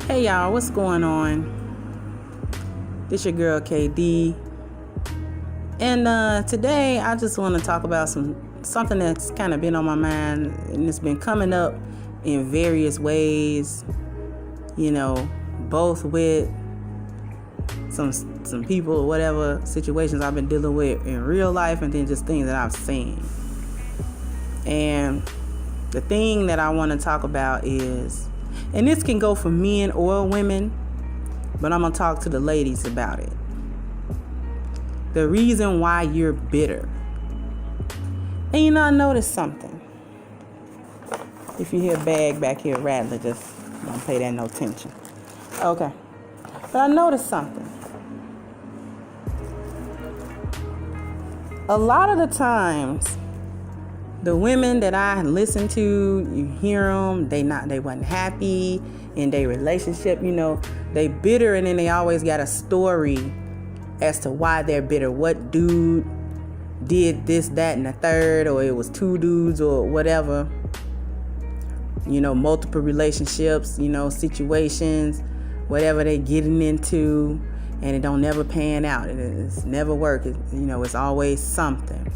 Hey y'all, what's going on? This your girl KD, and today I just want to talk about something that's kind of been on my mind, and it's been coming up in various ways. Both with some people or whatever situations I've been dealing with in real life, and then just things that I've seen. And the thing that I want to talk about is, and this can go for men or women, but I'm going to talk to the ladies about it. The reason why you're bitter. And I noticed something. If you hear a bag back here rattling, just don't pay that no attention. Okay. But I noticed something. A lot of the times, the women that I listen to, you hear them, they wasn't happy in their relationship, they bitter, and then they always got a story as to why they're bitter. What dude did this, that, and the third, or it was two dudes or whatever. Multiple relationships, situations, whatever they getting into, and it don't never pan out. It's never work. It's always something.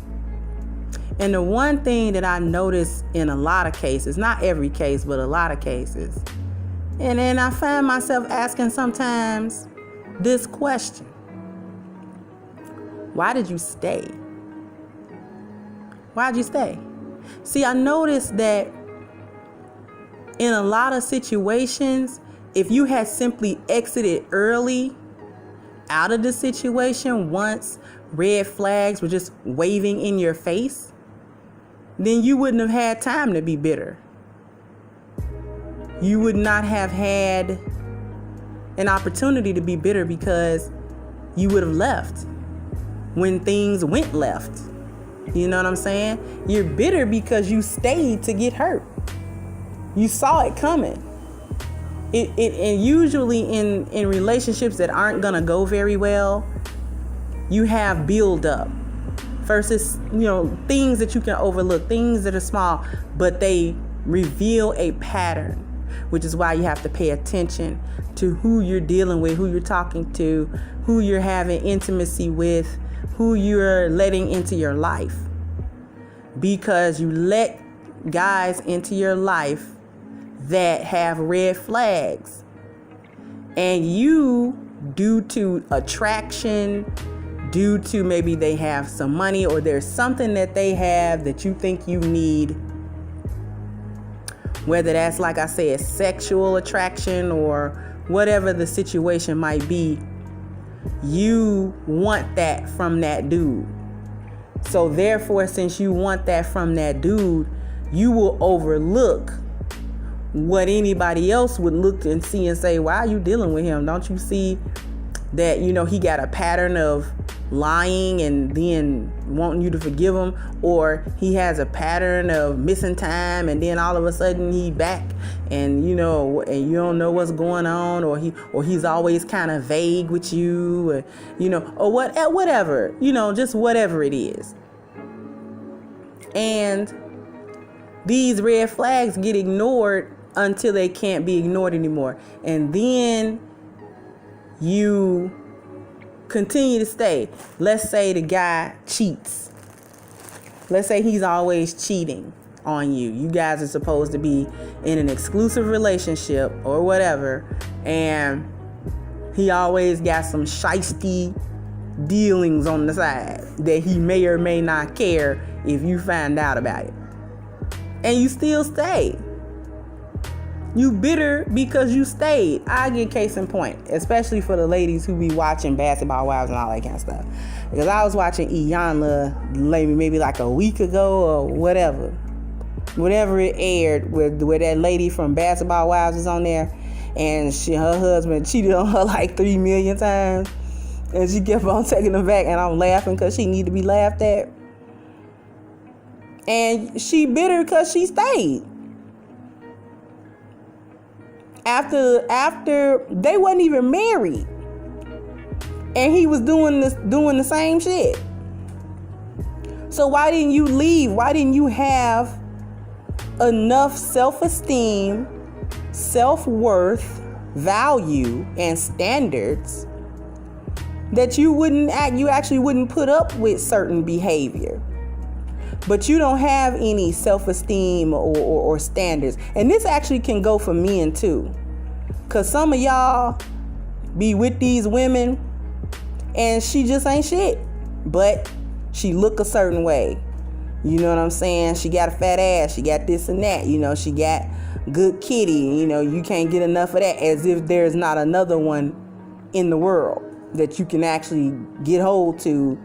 And the one thing that I notice in a lot of cases, not every case, but a lot of cases, and then I find myself asking sometimes this question: why did you stay? Why'd you stay? See, I noticed that in a lot of situations, if you had simply exited early out of the situation once red flags were just waving in your face, then you wouldn't have had time to be bitter. You would not have had an opportunity to be bitter because you would have left when things went left. You know what I'm saying? You're bitter because you stayed to get hurt. You saw it coming. And usually in relationships that aren't gonna go very well, you have build up. Versus, things that you can overlook, things that are small, but they reveal a pattern, which is why you have to pay attention to who you're dealing with, who you're talking to, who you're having intimacy with, who you're letting into your life. Because you let guys into your life that have red flags, and you, due to attraction, due to maybe they have some money, or there's something that they have that you think you need, whether that's, like I said, sexual attraction or whatever the situation might be, you want that from that dude. So therefore, since you want that from that dude, you will overlook what anybody else would look and see and say, why are you dealing with him? Don't you see that, he got a pattern of lying and then wanting you to forgive him, or he has a pattern of missing time and then all of a sudden he back and and you don't know what's going on, or he's always kind of vague with you, or whatever, just whatever it is. And these red flags get ignored until they can't be ignored anymore, and then you continue to stay. Let's say the guy cheats. Let's say he's always cheating on you. You guys are supposed to be in an exclusive relationship or whatever, and he always got some shysty dealings on the side that he may or may not care if you find out about it. And you still stay. You bitter because you stayed. I get case in point, especially for the ladies who be watching Basketball Wives and all that kind of stuff. Because I was watching Iyanla maybe like a week ago or whatever. Whenever it aired, where that lady from Basketball Wives is on there, and her husband cheated on her like 3 million times, and she kept on taking him back, and I'm laughing because she need to be laughed at. And she bitter because she stayed. After they wasn't even married, and he was doing the same shit. So why didn't you leave? Why didn't you have enough self-esteem, self-worth, value and standards, that you actually wouldn't put up with certain behavior. But you don't have any self-esteem or standards. And this actually can go for men too. Because some of y'all be with these women and she just ain't shit. But she look a certain way. You know what I'm saying? She got a fat ass. She got this and that. You know, she got good kitty. You know, you can't get enough of that. As if there's not another one in the world that you can actually get hold to,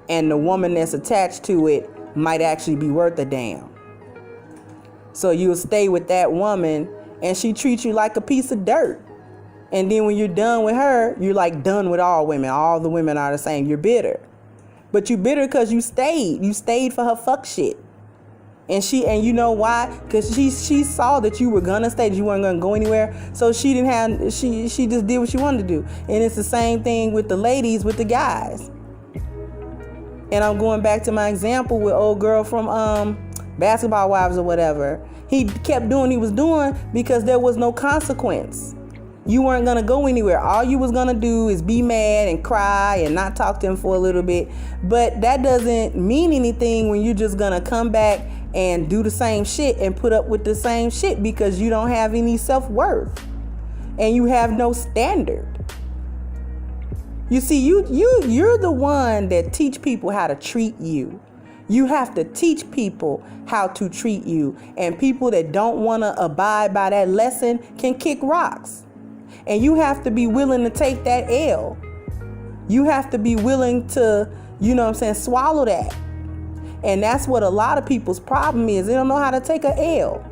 and the woman that's attached to it might actually be worth a damn. So you'll stay with that woman and she treats you like a piece of dirt. And then when you're done with her, you're like done with all women. All the women are the same. You're bitter. But you bitter because you stayed. You stayed for her fuck shit. And you know why? Because she saw that you were gonna stay, that you weren't gonna go anywhere. So she just did what she wanted to do. And it's the same thing with the ladies, with the guys. And I'm going back to my example with old girl from Basketball Wives or whatever. He kept doing what he was doing because there was no consequence. You weren't gonna go anywhere. All you was gonna do is be mad and cry and not talk to him for a little bit. But that doesn't mean anything when you're just gonna come back and do the same shit and put up with the same shit, because you don't have any self-worth and you have no standard. You see, you're the one that teach people how to treat you. You have to teach people how to treat you. And people that don't want to abide by that lesson can kick rocks. And you have to be willing to take that L. You have to be willing to, swallow that. And that's what a lot of people's problem is. They don't know how to take a L.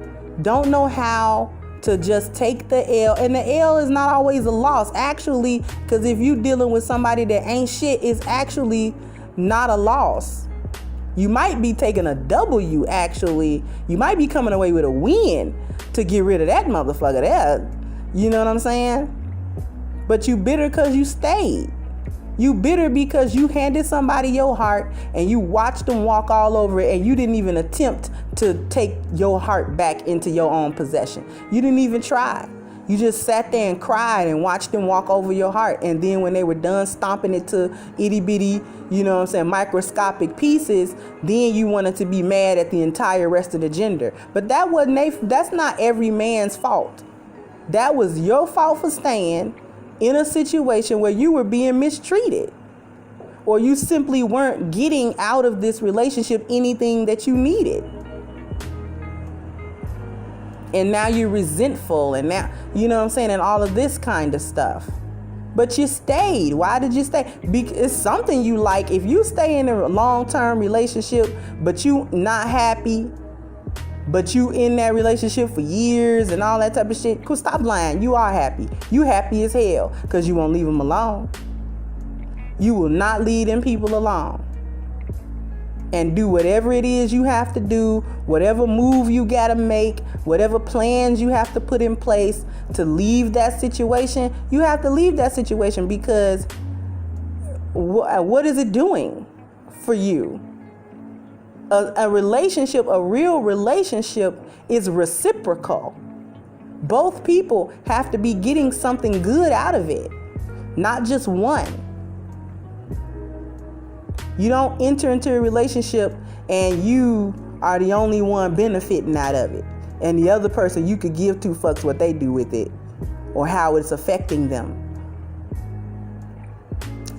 Don't know how to just take the L. And the L is not always a loss, actually, because if you're dealing with somebody that ain't shit, it's actually not a loss. You might be taking a W, actually. You might be coming away with a win to get rid of that motherfucker there. You know what I'm saying? But you bitter because you stayed. You bitter because you handed somebody your heart and you watched them walk all over it, and you didn't even attempt to take your heart back into your own possession. You didn't even try. You just sat there and cried and watched them walk over your heart. And then when they were done stomping it to itty bitty, microscopic pieces, then you wanted to be mad at the entire rest of the gender. But that's not every man's fault. That was your fault for staying in a situation where you were being mistreated, or you simply weren't getting out of this relationship anything that you needed. And now you're resentful, and now, and all of this kind of stuff. But you stayed. Why did you stay? Because it's something you like. If you stay in a long-term relationship, but you not happy, but you in that relationship for years and all that type of shit, stop lying. You are happy. You happy as hell because you won't leave them alone. You will not leave them people alone. And do whatever it is you have to do, whatever move you got to make, whatever plans you have to put in place to leave that situation. You have to leave that situation, because what is it doing for you? A relationship, a real relationship, is reciprocal. Both people have to be getting something good out of it, not just one. You don't enter into a relationship and you are the only one benefiting out of it, and the other person, you could give two fucks what they do with it or how it's affecting them.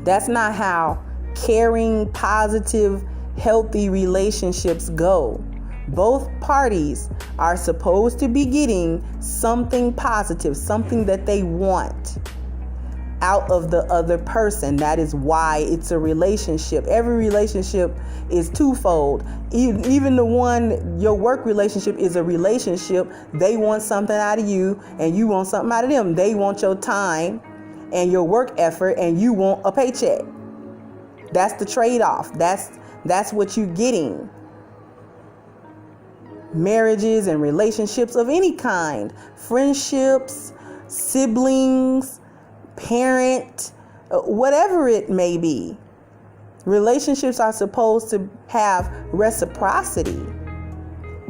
That's not how caring, positive, healthy relationships go. Both parties are supposed to be getting something positive, something that they want out of the other person. That is why it's a relationship. Every relationship is twofold. Even the one, your work relationship, is a relationship. They want something out of you and you want something out of them. They want your time and your work effort, and you want a paycheck. That's the trade-off. That's what you're getting. Marriages and relationships of any kind, friendships, siblings, parent, whatever it may be. Relationships are supposed to have reciprocity.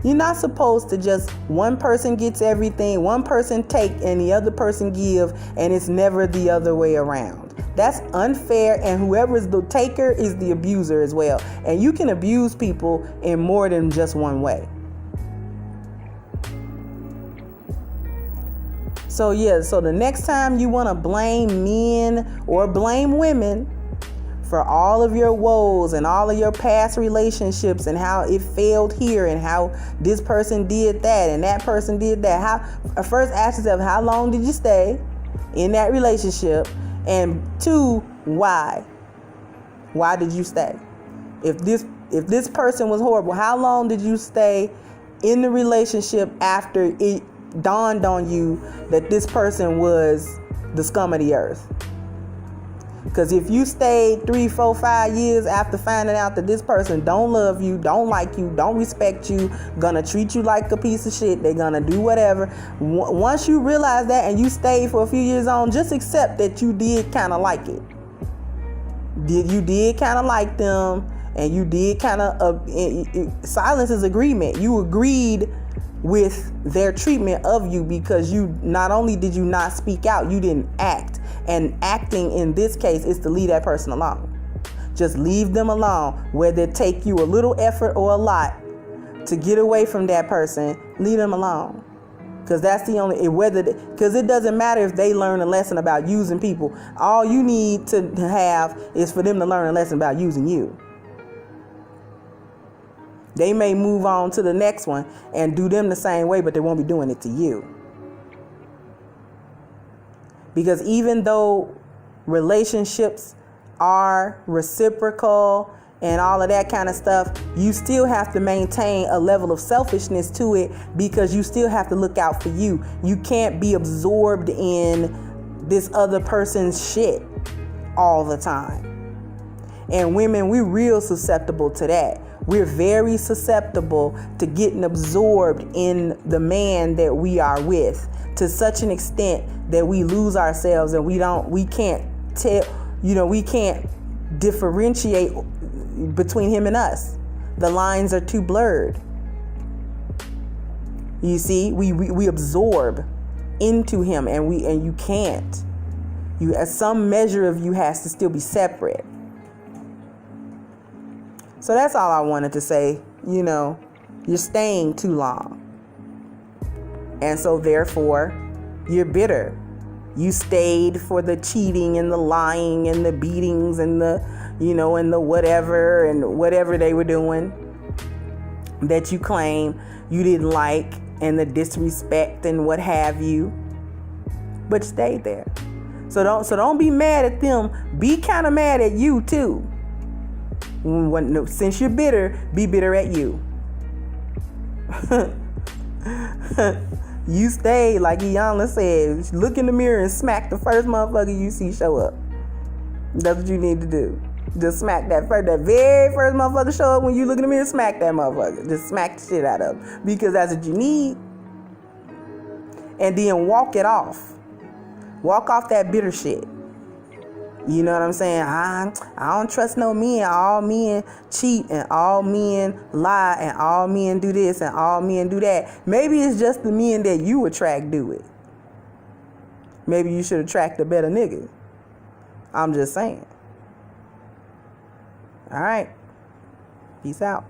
You're not supposed to just one person gets everything, one person take and the other person give, and it's never the other way around. That's unfair, and whoever is the taker is the abuser as well. And you can abuse people in more than just one way. So the next time you want to blame men or blame women for all of your woes and all of your past relationships and how it failed here and how this person did that and that person did that. First, ask yourself, how long did you stay in that relationship? And 2, why? Why did you stay? If this person was horrible, how long did you stay in the relationship after it dawned on you that this person was the scum of the earth? Because if you stayed 3, 4, 5 years after finding out that this person don't love you, don't like you, don't respect you, gonna treat you like a piece of shit, they're gonna do whatever. Once you realize that and you stayed for a few years on, just accept that you did kind of like it. You did kind of like them, and you did kind of silence is agreement. You agreed with their treatment of you because you not only did you not speak out, you didn't act. And acting in this case is to leave that person alone. Just leave them alone. Whether it take you a little effort or a lot to get away from that person, leave them alone. Because that's the only, because it doesn't matter if they learn a lesson about using people. All you need to have is for them to learn a lesson about using you. They may move on to the next one and do them the same way, but they won't be doing it to you. Because even though relationships are reciprocal and all of that kind of stuff, you still have to maintain a level of selfishness to it, because you still have to look out for you. You can't be absorbed in this other person's shit all the time. And women, we're real susceptible to that. We're very susceptible to getting absorbed in the man that we are with, to such an extent that we lose ourselves and we can't differentiate between him and us. The lines are too blurred. You see, we absorb into him, and you can't. Some measure of you has to still be separate. So that's all I wanted to say. You're staying too long. And so therefore, you're bitter. You stayed for the cheating and the lying and the beatings and the, and the whatever they were doing that you claim you didn't like, and the disrespect and what have you. But stay there. So don't be mad at them. Be kind of mad at you too. Since you're bitter, be bitter at you. You stay, like Iyanla said, look in the mirror and smack the first motherfucker you see show up. That's what you need to do. Just smack that very first motherfucker show up when you look in the mirror, smack that motherfucker. Just smack the shit out of him. Because that's what you need. And then walk it off. Walk off that bitter shit. You know what I'm saying? I don't trust no men. All men cheat, and all men lie, and all men do this, and all men do that. Maybe it's just the men that you attract do it. Maybe you should attract a better nigga. I'm just saying. All right. Peace out.